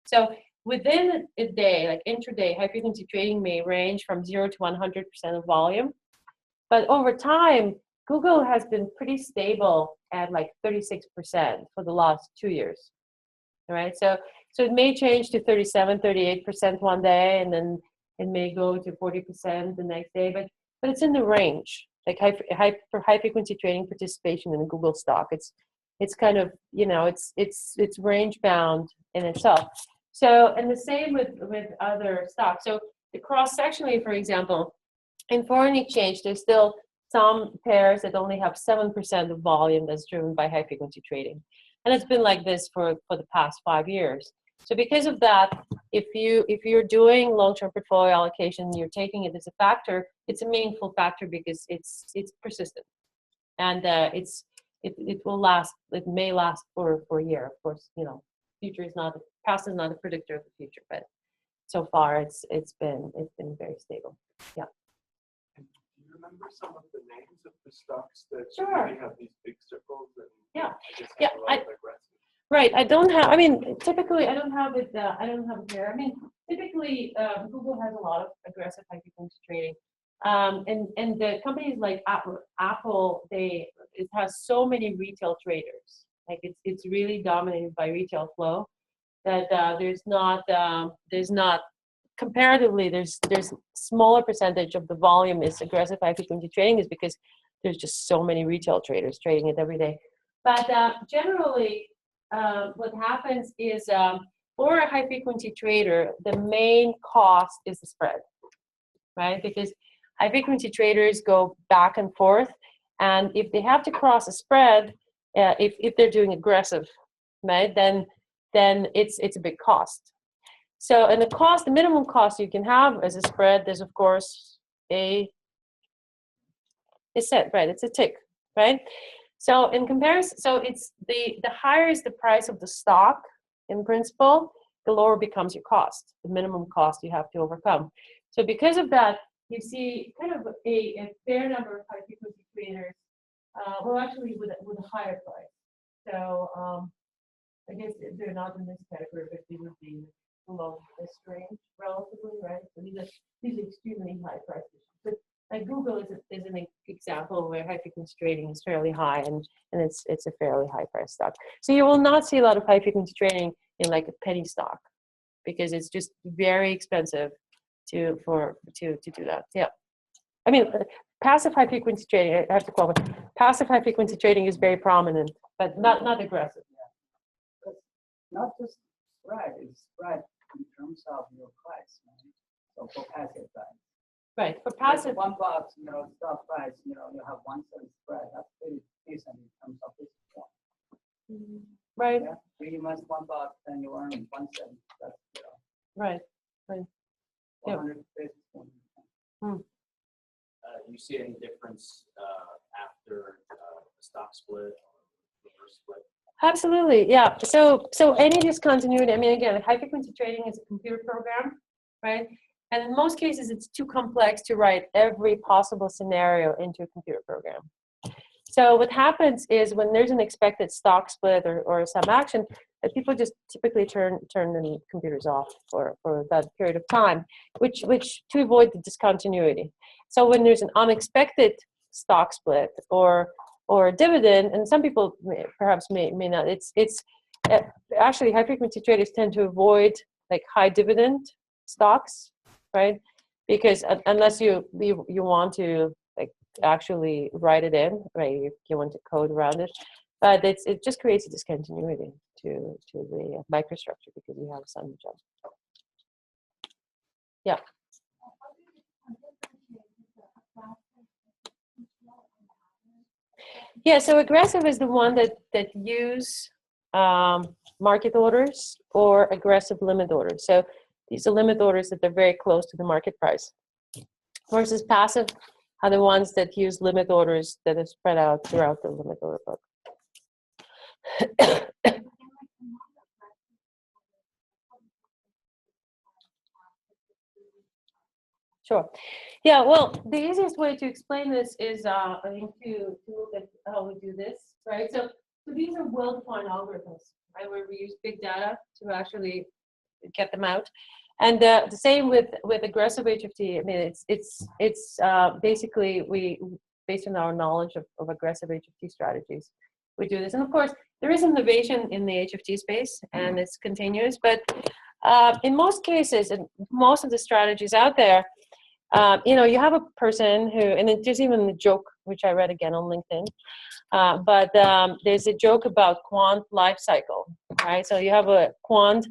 So within a day, like intraday, high frequency trading may range from 0 to 100% of volume. But over time, Google has been pretty stable at like 36% for the last 2 years. All right, so it may change to 37, 38% one day, and then it may go to 40% the next day, but it's in the range. Like for high frequency trading participation in a Google stock, it's kind of, it's range bound in itself. So, and the same with other stocks. So the cross-sectionally, for example, in foreign exchange, there's still some pairs that only have 7% of volume that's driven by high frequency trading. And it's been like this for the past 5 years. So because of that, if you're doing long-term portfolio allocation, you're taking it as a factor, it's a meaningful factor because it's persistent. And it will last, it may last for a year. Of course, past is not a predictor of the future, but so far it's been very stable. Yeah. Do you remember some of the names of the stocks that Sure. really have these big circles and Yeah. I guess Yeah, have a lot of aggressive? Right. I don't have. I mean, typically, I don't have it. I don't have it here. I mean, typically, Google has a lot of aggressive high frequency trading, and the companies like Apple, it has so many retail traders. Like it's really dominated by retail flow. That there's not comparatively there's smaller percentage of the volume is aggressive high frequency trading is because there's just so many retail traders trading it every day. But generally. What happens is for a high frequency trader, the main cost is the spread, right? Because high frequency traders go back and forth, and if they have to cross a spread, if they're doing aggressive, right, then it's a big cost. So, and the minimum cost you can have as a spread, there's of course it's set, right? It's a tick, right? So in comparison, so it's the higher is the price of the stock in principle, the lower becomes your cost, the minimum cost you have to overcome. So because of that, you see kind of a fair number of high frequency traders, well actually with a higher price. So I guess they're not in this category, but they would be below this range relatively, right? So these are extremely high prices. But like Google is an example where high frequency trading is fairly high, and it's a fairly high price stock. So you will not see a lot of high frequency trading in like a penny stock because it's just very expensive to do that. Yeah, I mean passive high frequency trading. I have to qualify. Passive high frequency trading is very prominent, but not aggressive. Yeah. Not just spread, it's spread in terms of your price. Right? So for passive side. Right, for passive. $1, stock price, you have 1 cent spread. That's pretty decent in terms of this point. Right. Yeah, pretty much $1, then you earn 1 cent. That's Right. 100 basis points. You see any difference after the stock split or reverse split? Absolutely, yeah. So any discontinuity. I mean, again, high frequency trading is a computer program, right? And in most cases, it's too complex to write every possible scenario into a computer program. So what happens is when there's an expected stock split or some action, that people just typically turn the computers off for that period of time, which to avoid the discontinuity. So when there's an unexpected stock split or a dividend, and some people perhaps may not, it's actually high frequency traders tend to avoid like high dividend stocks, right? Because unless you want to like actually write it in, right? If you want to code around it, but it just creates a discontinuity to the microstructure because you have some jump. Yeah. Yeah, so aggressive is the one that use market orders or aggressive limit orders. So these are limit orders that are very close to the market price. Versus passive are the ones that use limit orders that are spread out throughout the limit order book. Sure. Yeah, well, the easiest way to explain this is, I think, to look at how we do this, right? So these are well-defined algorithms, right, where we use big data to actually get them out. And the same with aggressive HFT. I mean, it's basically based on our knowledge of aggressive HFT strategies, we do this. And of course, there is innovation in the HFT space, and it's continuous. But in most cases, and most of the strategies out there, you have a person who, and there's even a joke, which I read again on LinkedIn, but there's a joke about quant life cycle, right? So you have a quant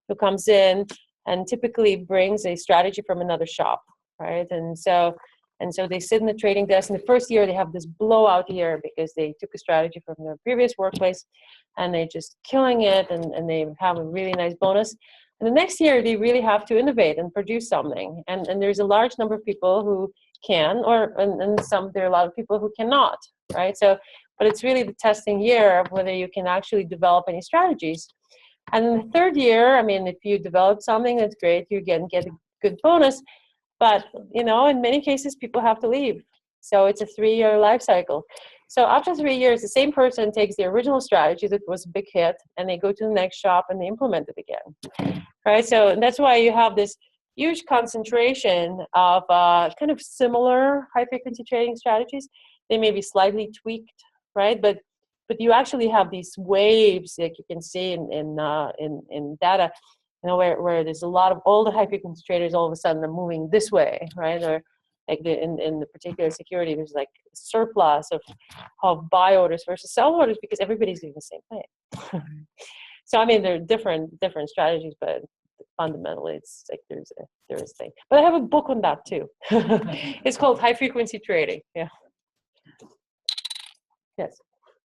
who comes in and typically brings a strategy from another shop, right? And so they sit in the trading desk, and the first year they have this blowout year because they took a strategy from their previous workplace, and they're just killing it, and they have a really nice bonus. And the next year, they really have to innovate and produce something. And there's a large number of people who can, and there are a lot of people who cannot, right? So, but it's really the testing year of whether you can actually develop any strategies. And in the third year, I mean, if you develop something, that's great. You get a good bonus. But, in many cases, people have to leave. So it's a 3-year life cycle. So after 3 years, the same person takes the original strategy that was a big hit, and they go to the next shop and they implement it again, right? So that's why you have this huge concentration of kind of similar high-frequency trading strategies. They may be slightly tweaked, right? But you actually have these waves, like you can see in data, where there's a lot of all the high-frequency traders all of a sudden are moving this way, right? Or like in the particular security, there's like surplus of buy orders versus sell orders because everybody's doing the same thing. So I mean, there are different strategies, but fundamentally, it's like there's a thing. But I have a book on that too. It's called High Frequency Trading. Yeah. Yes.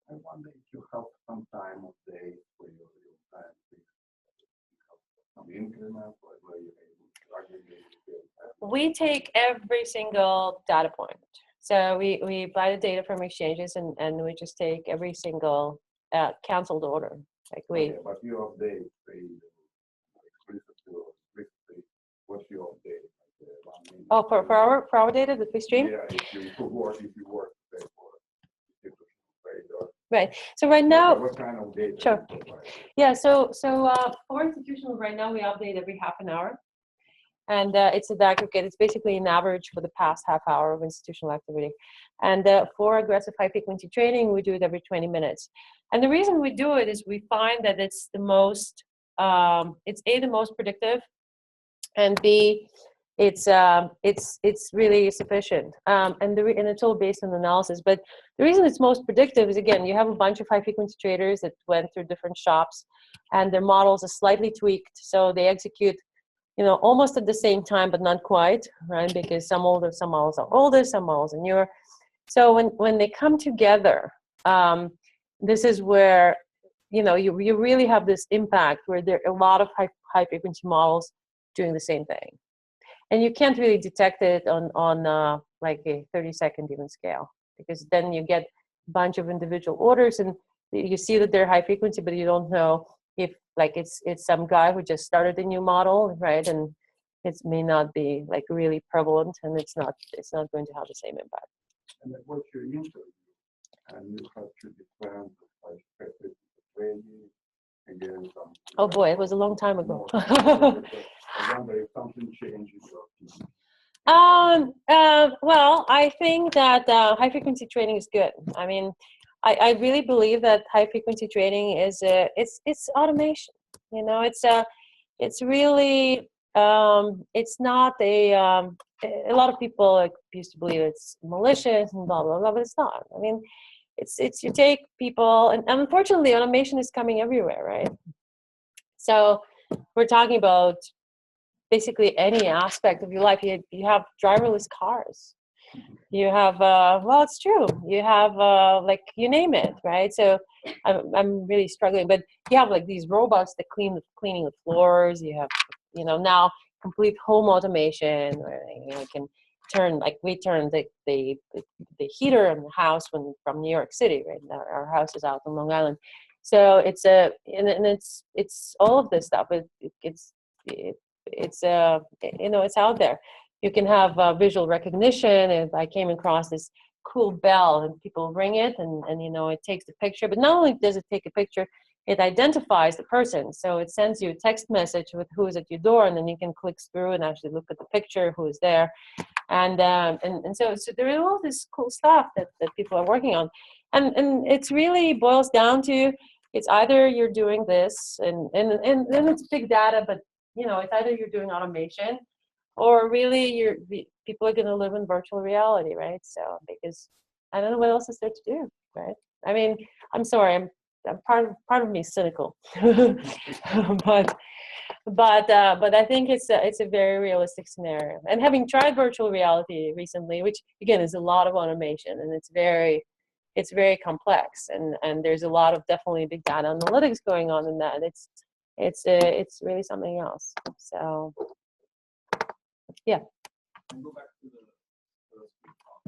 I wonder if you have some time of day for your real time, some increment, or where you're able to aggregate. We take every single data point. So we buy the data from exchanges, and we just take every single canceled order. Like Okay, but you update explicitly. What's your update? Oh, for our data that we stream? Yeah, if you work say, for trade or Right. So right now, what kind of data? Sure. Yeah. So for institutional, right now we update every half an hour, and it's an aggregate. It's basically an average for the past half hour of institutional activity. And for aggressive high frequency trading, we do it every 20 minutes. And the reason we do it is we find that it's the most, it's A, the most predictive, and B, it's really sufficient. And it's all based on analysis. But the reason it's most predictive is, again, you have a bunch of high frequency traders that went through different shops, and their models are slightly tweaked, so they execute almost at the same time, but not quite, right? Because some models are older, some models are newer. So when they come together, this is where, you really have this impact where there are a lot of high frequency models doing the same thing. And you can't really detect it on like a 30-second even scale, because then you get a bunch of individual orders and you see that they're high frequency, but you don't know if like it's some guy who just started a new model, right? And it may not be like really prevalent, and it's not going to have the same impact. And that was your interview, and you have to defend the trading against some. Oh boy, it was a long time ago. I wonder if something changes. Well, I think that high frequency trading is good. I mean, I really believe that high frequency trading is it's automation. It's really it's not a lot of people like, used to believe it's malicious and blah, blah, blah, but it's not. I mean, it's you take people, and unfortunately, automation is coming everywhere, right? So we're talking about basically any aspect of your life. You have driverless cars. You have, well, it's true. You have, like, you name it, right? So I'm really struggling, but you have like these robots that cleaning the floors. You have, now complete home automation where, can turn, like we turned the heater in the house from New York City, right? Our house is out on Long Island. So it's it's all of this stuff. It's out there. You can have visual recognition. If I came across this cool bell and people ring it and it takes the picture, but not only does it take a picture, it identifies the person. So it sends you a text message with who is at your door, and then you can click through and actually look at the picture, who is there. And so there is all this cool stuff that people are working on. And it's really boils down to, it's either you're doing this and then it's big data, but it's either you're doing automation or really people are going to live in virtual reality, right? So, because I don't know what else is there to do, right? I mean, I'm sorry, I'm part of me is cynical, but I think it's a very realistic scenario. And having tried virtual reality recently, which again is a lot of automation, and it's very complex, and there's a lot of definitely big data analytics going on in that. It's really something else. So yeah. And go back to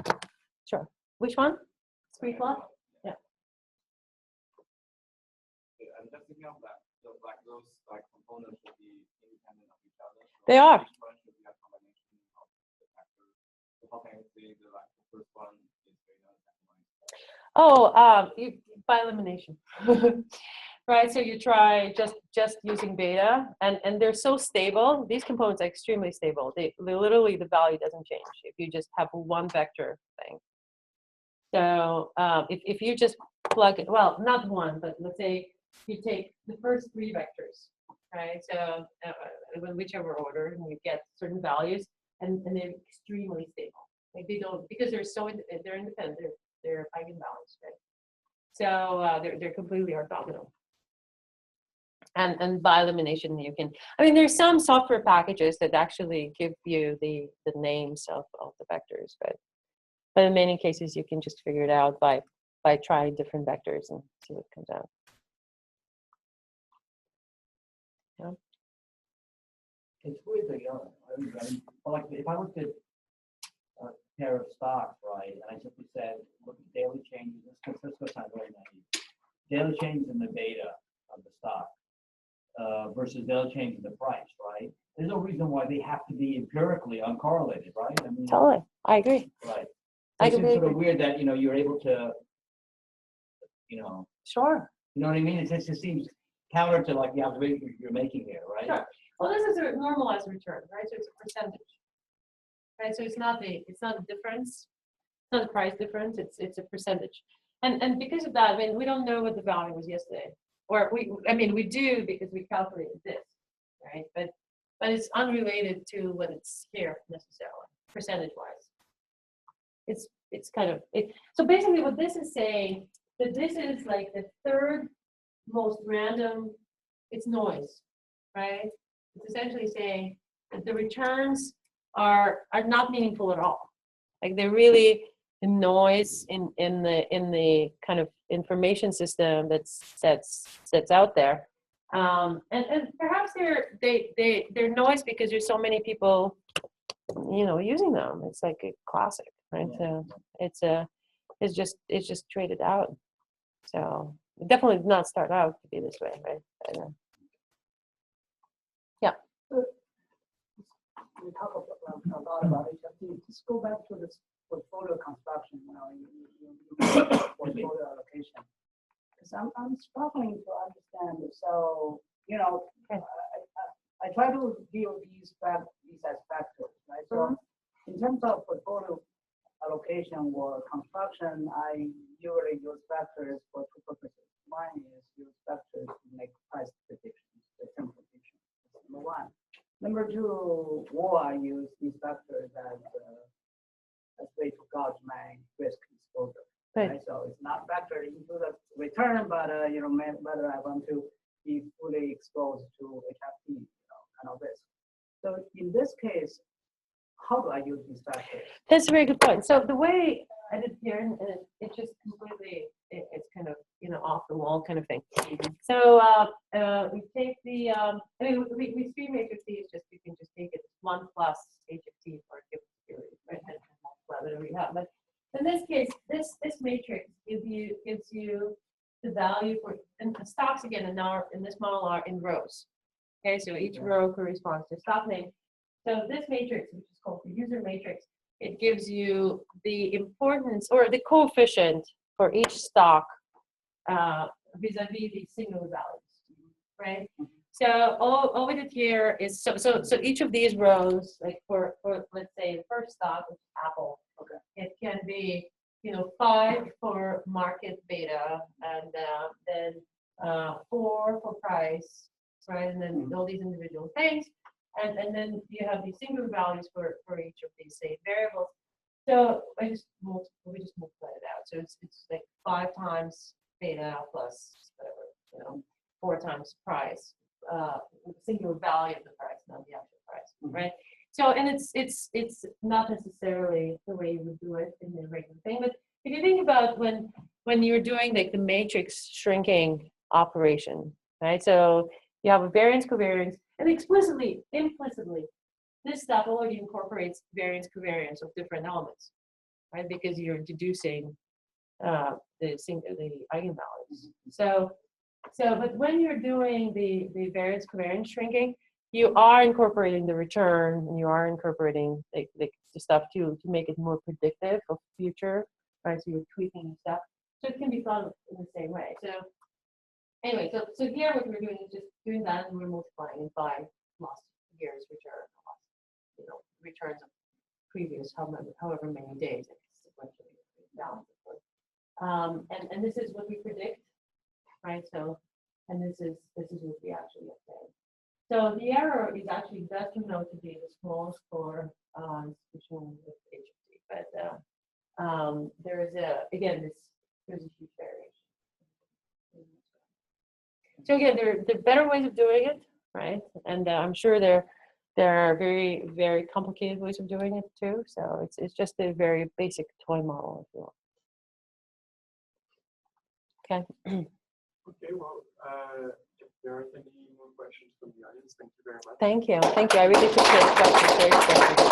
the Sure. Which one? Freefall? Yeah. I'm just thinking of that. So like those components should be independent of each other. So They are. each one should be a combination of the factors. So how can I say the first one is data, the second one is By elimination. Right, so you try just using beta, and they're so stable. These components are extremely stable. They literally, the value doesn't change if you just have one vector thing. So if you just plug it, well, not one, but let's say you take the first 3 vectors, right? So in whichever order, and you get certain values, and they're extremely stable. Like they don't, because they're independent. They're eigenvalues, right? So they're completely orthogonal. And by elimination, you can, I mean, there's some software packages that actually give you the names of the vectors, but in many cases, you can just figure it out by trying different vectors and see what comes out. Yeah. It's weird that, like if I looked at a pair of stocks, right, and I simply said, look at daily changes, this sound very naive. Daily changes in the beta of the stock versus daily change in the price, right? There's no reason why they have to be empirically uncorrelated, right? I mean, Totally, I agree. right. I It's completely sort of agree. weird that you're able to, Sure. you know what I mean? It just seems counter to like the observation you're making here, right? Sure. Well, this is a normalized return, right? So it's a percentage, right? So it's not the difference, it's not the price difference. It's a percentage, and because of that, I mean, we don't know what the value was yesterday, or we do because we calculated this, right? But it's unrelated to what it's here necessarily, percentage-wise. It's kind of it. So basically, what this is saying, that this is like the third most random. It's noise, right? It's essentially saying that the returns are not meaningful at all. Like they're really a noise in the kind of information system that's out there. And perhaps they're noise because there's so many people, using them. It's like a classic, right? So it's just traded out. So it definitely did not start out to be this way, right? Yeah. We talk a lot about HFT. Just go back to this portfolio construction, you portfolio allocation. Because I'm struggling to understand. So, I try to deal these as factors, right? So, in terms of portfolio allocation or construction, I usually use factors for 2 purposes. One is use factors to make price predictions, return predictions. Number 1. Number two, will I use these factors as way to gauge my risk exposure? Right. So it's not factored into the return, but whether I want to be fully exposed to HFT, kind of risk. So in this case, how do I use these factors? That's a very good point. So the way I did here, and it just completely, it's kind of, off the wall kind of thing. So we take the, we stream HFT is just, you can just take it 1 plus HFT for a given period, right? And whatever we have. But in this case, this matrix gives you the value for, and the stocks again in this model are in rows. Okay, so each row corresponds to a stock name. So this matrix, which is called the user matrix, it gives you the importance or the coefficient for each stock vis-a-vis the single values, right? So all we did here is so each of these rows, like for let's say the first stock, which is Apple, it can be 5 for market beta, and then 4 for price, right? And then all these individual things. And then you have these singular values for each of these, say, variables. So we just multiply it out. So it's like 5 times beta plus whatever, 4 times price, singular value of the price, not the actual price, right? So and it's not necessarily the way you would do it in the regular thing, but if you think about when you're doing like the matrix shrinking operation, right? So you have a variance covariance. And implicitly, this stuff already incorporates variance covariance of different elements, right? Because you're deducing the eigenvalues. So, but when you're doing the variance covariance shrinking, you are incorporating the return, and you are incorporating the stuff to make it more predictive of future, right? So you're tweaking stuff. So it can be thought of in the same way. So anyway, so here what we're doing is just doing that, and we're multiplying it by lost years return, returns of previous however many days sequentially down. And this is what we predict, right? So, and this is what we actually obtain. So the error is actually best to know to be the smallest for institution with HFT, but there is there's a huge variation. So again, there are better ways of doing it, right? And I'm sure there are very, very complicated ways of doing it too. So it's just a very basic toy model, if you will. Okay. Okay. Well, if there aren't any more questions from the audience, thank you very much. Thank you. I really appreciate the questions. Very